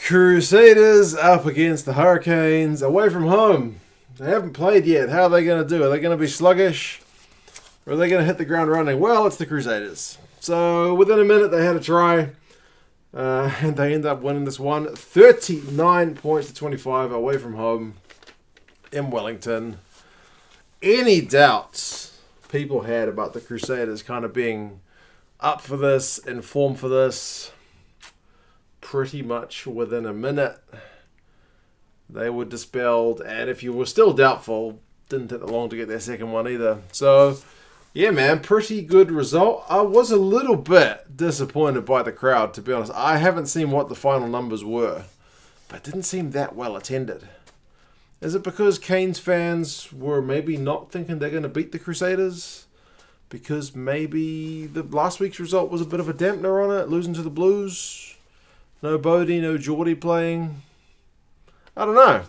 Crusaders up against the Hurricanes away from home. They haven't played yet. How are they going to do? Are they going to be sluggish? Or are they going to hit the ground running? Well, it's the Crusaders. So within a minute they had a try. And they end up winning this one. 39 points to 25 away from home in Wellington. Any doubts people had about the Crusaders kind of being up for this, in form for this, pretty much within a minute they were dispelled. And if you were still doubtful, didn't take long to get their second one either. So yeah, man, pretty good result. I was a little bit disappointed by the crowd, to be honest. I haven't seen what the final numbers were, but it didn't seem that well attended. Is it because Canes fans were maybe not thinking they're going to beat the Crusaders? Because maybe the last week's result was a bit of a dampener on it, losing to the Blues? No Bodie, no Geordie playing. I don't know.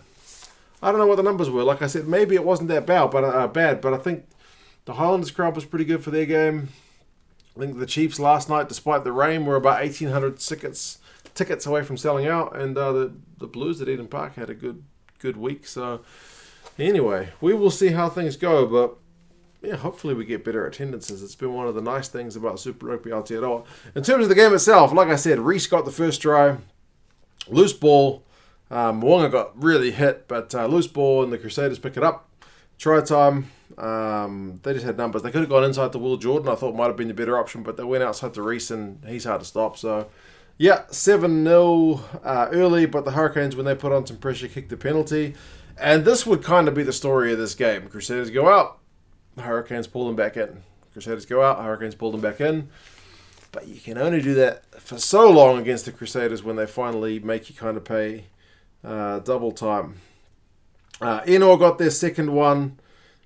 I don't know what the numbers were. Like I said, maybe it wasn't that bad, but I think the Highlanders crowd was pretty good for their game. I think the Chiefs last night, despite the rain, were about 1,800 tickets away from selling out. And the Blues at Eden Park had a good week. So anyway, we will see how things go. But yeah, hopefully we get better attendances. It's been one of the nice things about Super Rugby Aotearoa. In terms of the game itself, like I said, Reece got the first try. Loose ball. Mo'unga got really hit, but loose ball and the Crusaders pick it up. Try time. They just had numbers. They could have gone inside to Will Jordan. I thought might have been the better option, but they went outside to Reece and he's hard to stop. So yeah, 7-0 early, but the Hurricanes, when they put on some pressure, kicked the penalty. And this would kind of be the story of this game. Crusaders go out. The Hurricanes pull them back in. Crusaders go out. Hurricanes pull them back in. But you can only do that for so long against the Crusaders when they finally make you kind of pay double time. Enor got their second one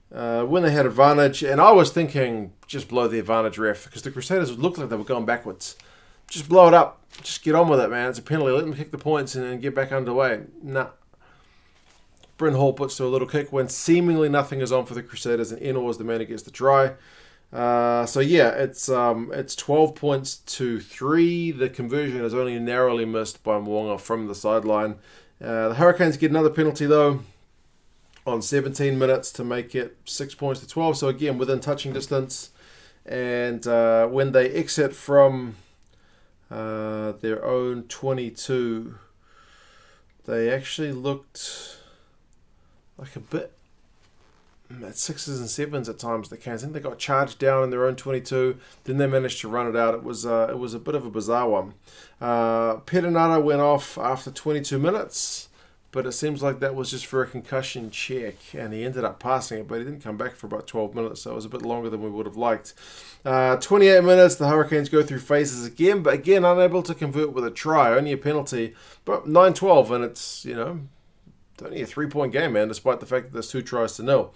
when they had advantage. And I was thinking, just blow the advantage, ref. Because the Crusaders looked like they were going backwards. Just blow it up. Just get on with it, man. It's a penalty. Let them kick the points and get back underway. Nah. Bryn Hall puts to a little kick when seemingly nothing is on for the Crusaders, and Enor is the man who gets the try. So yeah, it's 12 points to 3. The conversion is only narrowly missed by Mo'unga from the sideline. The Hurricanes get another penalty though on 17 minutes to make it 6 points to 12. So again, within touching distance. And when they exit from their own 22, they actually looked like a bit at 6s and 7s at times. The Canes, I think they got charged down in their own 22. Then they managed to run it out. It was a bit of a bizarre one. Perenara went off after 22 minutes, but it seems like that was just for a concussion check, and he ended up passing it, but he didn't come back for about 12 minutes, so it was a bit longer than we would have liked. 28 minutes, the Hurricanes go through phases again, but again unable to convert with a try, only a penalty, but 9-12, and it's, it's only a 3-point game, man, despite the fact that there's 2 tries to 0.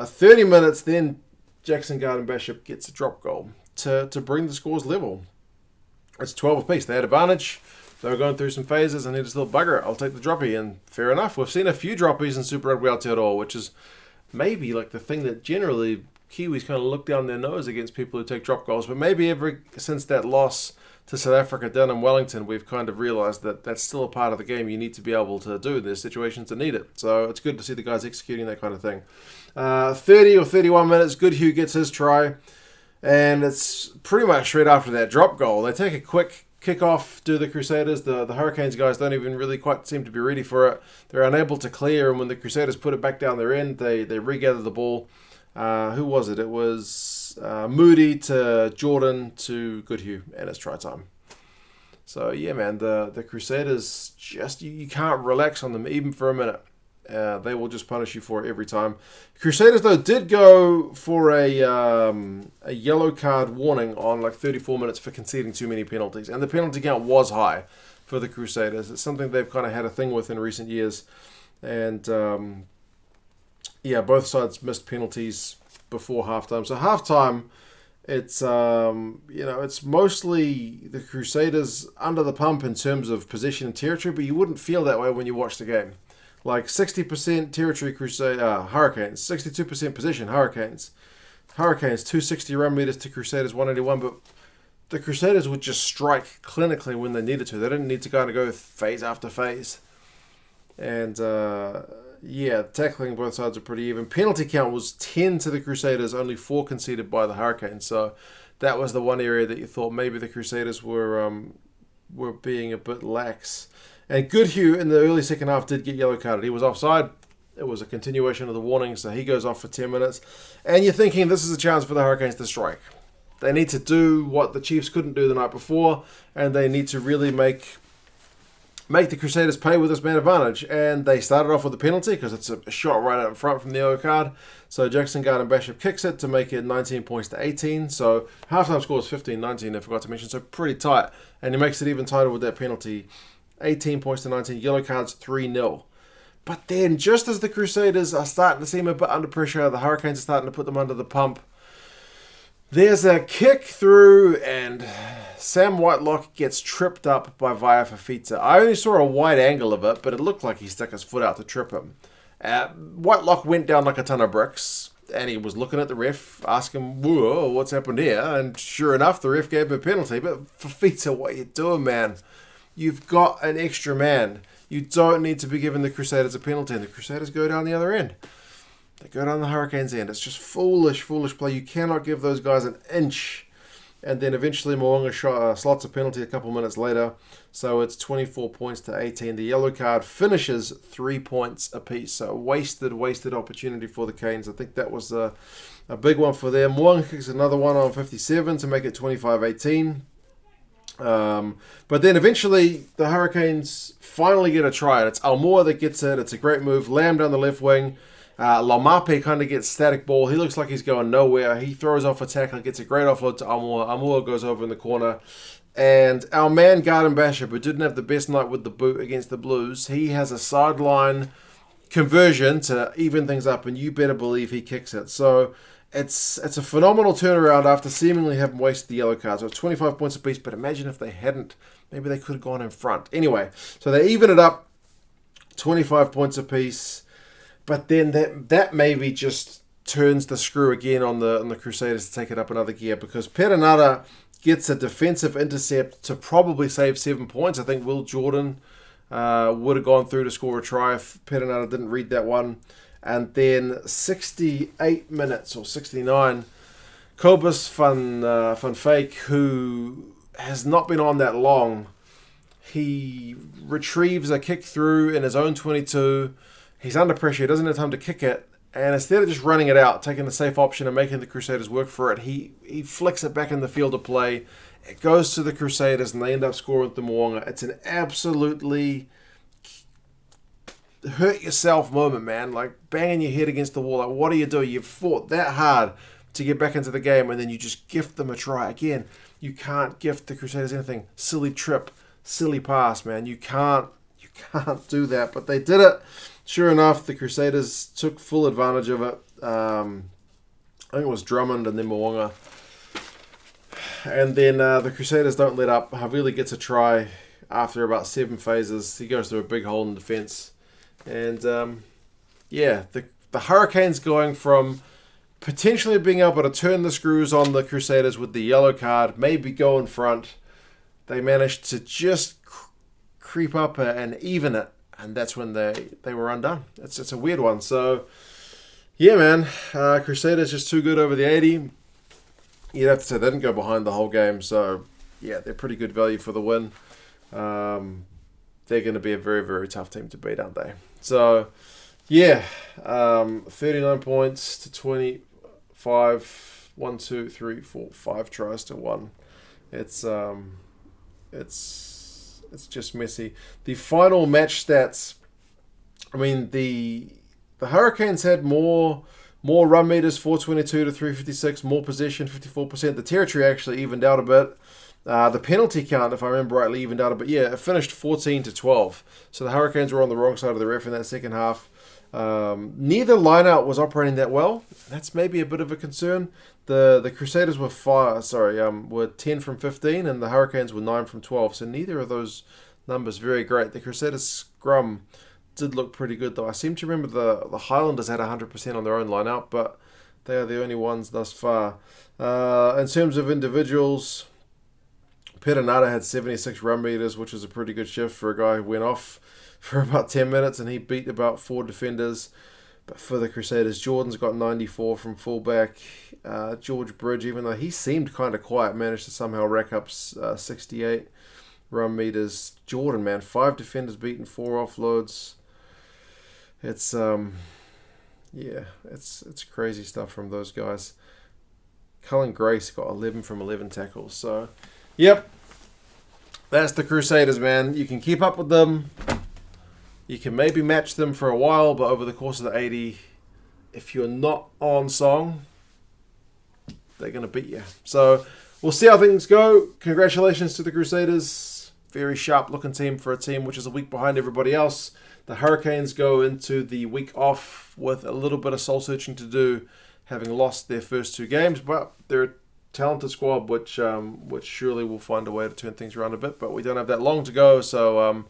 30 minutes, then Jackson Garden-Bishop gets a drop goal to bring the scores level. It's 12 apiece. They had advantage. They were going through some phases, and he just thought, bugger it, I'll take the droppie. And fair enough. We've seen a few droppies in Super Rugby Aotearoa, which is maybe like the thing that generally Kiwis kind of look down their nose against people who take drop goals. But maybe ever since that loss to South Africa down in Wellington, we've kind of realised that that's still a part of the game you need to be able to do. There's situations that need it. So it's good to see the guys executing that kind of thing. 30 or 31 minutes, Goodhue gets his try. And it's pretty much straight after that drop goal. They take a quick kick-off to the Crusaders. The Hurricanes guys don't even really quite seem to be ready for it. They're unable to clear, and when the Crusaders put it back down their end, they regather the ball. Who was it? It was Moody to Jordan to Goodhue, and it's try time. So yeah, man, the Crusaders just you can't relax on them even for a minute. They will just punish you for it every time. Crusaders though did go for a yellow card warning on like 34 minutes for conceding too many penalties, and the penalty count was high for the Crusaders. It's something they've kind of had a thing with in recent years, and both sides missed penalties before halftime. So halftime, it's it's mostly the Crusaders under the pump in terms of possession and territory, but you wouldn't feel that way when you watch the game. Like 60% territory Hurricanes, 62% possession Hurricanes. Hurricanes 260 run meters to Crusaders 181, but the Crusaders would just strike clinically when they needed to. They didn't need to kind of go phase after phase. And yeah, tackling both sides are pretty even. Penalty count was 10 to the Crusaders, only 4 conceded by the Hurricanes. So that was the one area that you thought maybe the Crusaders were being a bit lax. And Goodhue in the early second half did get yellow carded. He was offside. It was a continuation of the warning, so he goes off for 10 minutes. And you're thinking this is a chance for the Hurricanes to strike. They need to do what the Chiefs couldn't do the night before, and they need to really make the Crusaders pay with this man advantage. And they started off with a penalty because it's a shot right out in front from the yellow card. So Jackson Garden-Bishop kicks it to make it 19 points to 18. So halftime score is 15-19, I forgot to mention, so pretty tight. And he makes it even tighter with that penalty. 18 points to 19, yellow cards 3-0. But then, just as the Crusaders are starting to seem a bit under pressure, the Hurricanes are starting to put them under the pump. There's a kick through, and Sam Whitelock gets tripped up by Vaea Fafita. I only saw a wide angle of it, but it looked like he stuck his foot out to trip him. Whitelock went down like a ton of bricks, and he was looking at the ref, asking, whoa, what's happened here? And sure enough, the ref gave him a penalty. But Fafita, what are you doing, man? You've got an extra man. You don't need to be giving the Crusaders a penalty, and the Crusaders go down the other end. They go down the Hurricanes' end. It's just foolish play. You cannot give those guys an inch. And then eventually Mo'unga slots a penalty a couple minutes later. So it's 24 points to 18. The yellow card finishes 3 points apiece. So wasted opportunity for the Canes. I think that was a big one for them. Mo'unga kicks another one on 57 to make it 25-18. But then eventually the Hurricanes finally get a try, and it's Almoa that gets it. It's a great move. Lamb down the left wing. Laumape kind of gets static ball. He looks like he's going nowhere. He throws off a tackle, gets a great offload to Almoa. Almoa goes over in the corner. And our man Garden-Bishop, who didn't have the best night with the boot against the Blues, he has a sideline conversion to even things up, and you better believe he kicks it. So it's a phenomenal turnaround after seemingly having wasted the yellow card. So it's 25 points apiece, but imagine if they hadn't. Maybe they could have gone in front. Anyway, so they even it up, 25 points apiece. But then that maybe just turns the screw again on the Crusaders to take it up another gear, because Perenara gets a defensive intercept to probably save 7 points. I think Will Jordan would have gone through to score a try if Perenara didn't read that one. And then 68 minutes or 69, Cobus van Fake, who has not been on that long, he retrieves a kick through in his own 22. He's under pressure. He doesn't have time to kick it. And instead of just running it out, taking the safe option and making the Crusaders work for it, he flicks it back in the field of play. It goes to the Crusaders, and they end up scoring with the Mo'unga. It's an absolutely hurt yourself moment, man. Like banging your head against the wall. Like, what do you do? You've fought that hard to get back into the game, and then you just gift them a try. Again, you can't gift the Crusaders anything. Silly trip, silly pass, man. You can't do that. But they did it. Sure enough, the Crusaders took full advantage of it. I think it was Drummond and then Mo'unga. And then the Crusaders don't let up. Havili gets a try after about 7 phases. He goes through a big hole in defense. And, yeah, the Hurricanes going from potentially being able to turn the screws on the Crusaders with the yellow card, maybe go in front. They managed to just creep up and even it. And that's when they were undone. It's a weird one. So, yeah, man. Crusaders just too good over the 80. You'd have to say they didn't go behind the whole game. So, yeah, they're pretty good value for the win. They're going to be a very, very tough team to beat, aren't they? So, yeah. 39 points to 25. 1, 2, 3, 4, 5 tries to 1. It's just messy. The final match stats, I mean, the Hurricanes had more run meters, 422 to 356, more possession, 54%. The territory actually evened out a bit. The penalty count, if I remember rightly, evened out a bit. Yeah, it finished 14 to 12. So the Hurricanes were on the wrong side of the ref in that second half. Neither lineout was operating that well. That's maybe a bit of a concern. The Crusaders were 10 from 15, and the Hurricanes were 9 from 12. So neither of those numbers very great. The Crusaders scrum did look pretty good, though. I seem to remember the Highlanders had 100% on their own lineout, but they are the only ones thus far. In terms of individuals, Perenata had 76 run meters, which is a pretty good shift for a guy who went off for about 10 minutes and he beat about 4 defenders. But for the Crusaders, Jordan's got 94 from fullback. George Bridge, even though he seemed kind of quiet, managed to somehow rack up 68 run meters. Jordan, man, 5 defenders beaten, 4 offloads. It's it's crazy stuff from those guys. Cullen Grace got 11 from 11 tackles. So, yep, that's the Crusaders, man. You can keep up with them. You can maybe match them for a while, but over the course of the 80, if you're not on song, they're going to beat you. So we'll see how things go. Congratulations to the Crusaders. Very sharp-looking team for a team which is a week behind everybody else. The Hurricanes go into the week off with a little bit of soul-searching to do, having lost their first 2 games, but they're a talented squad which surely will find a way to turn things around a bit, but we don't have that long to go, so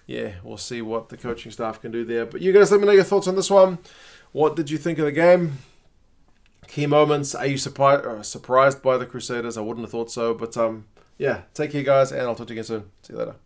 yeah, we'll see what the coaching staff can do there. But you guys let me know your thoughts on this one. What did you think of the game? Key moments. Are you surprised by the Crusaders? I wouldn't have thought so, but yeah, take care guys, and I'll talk to you again soon. See you later.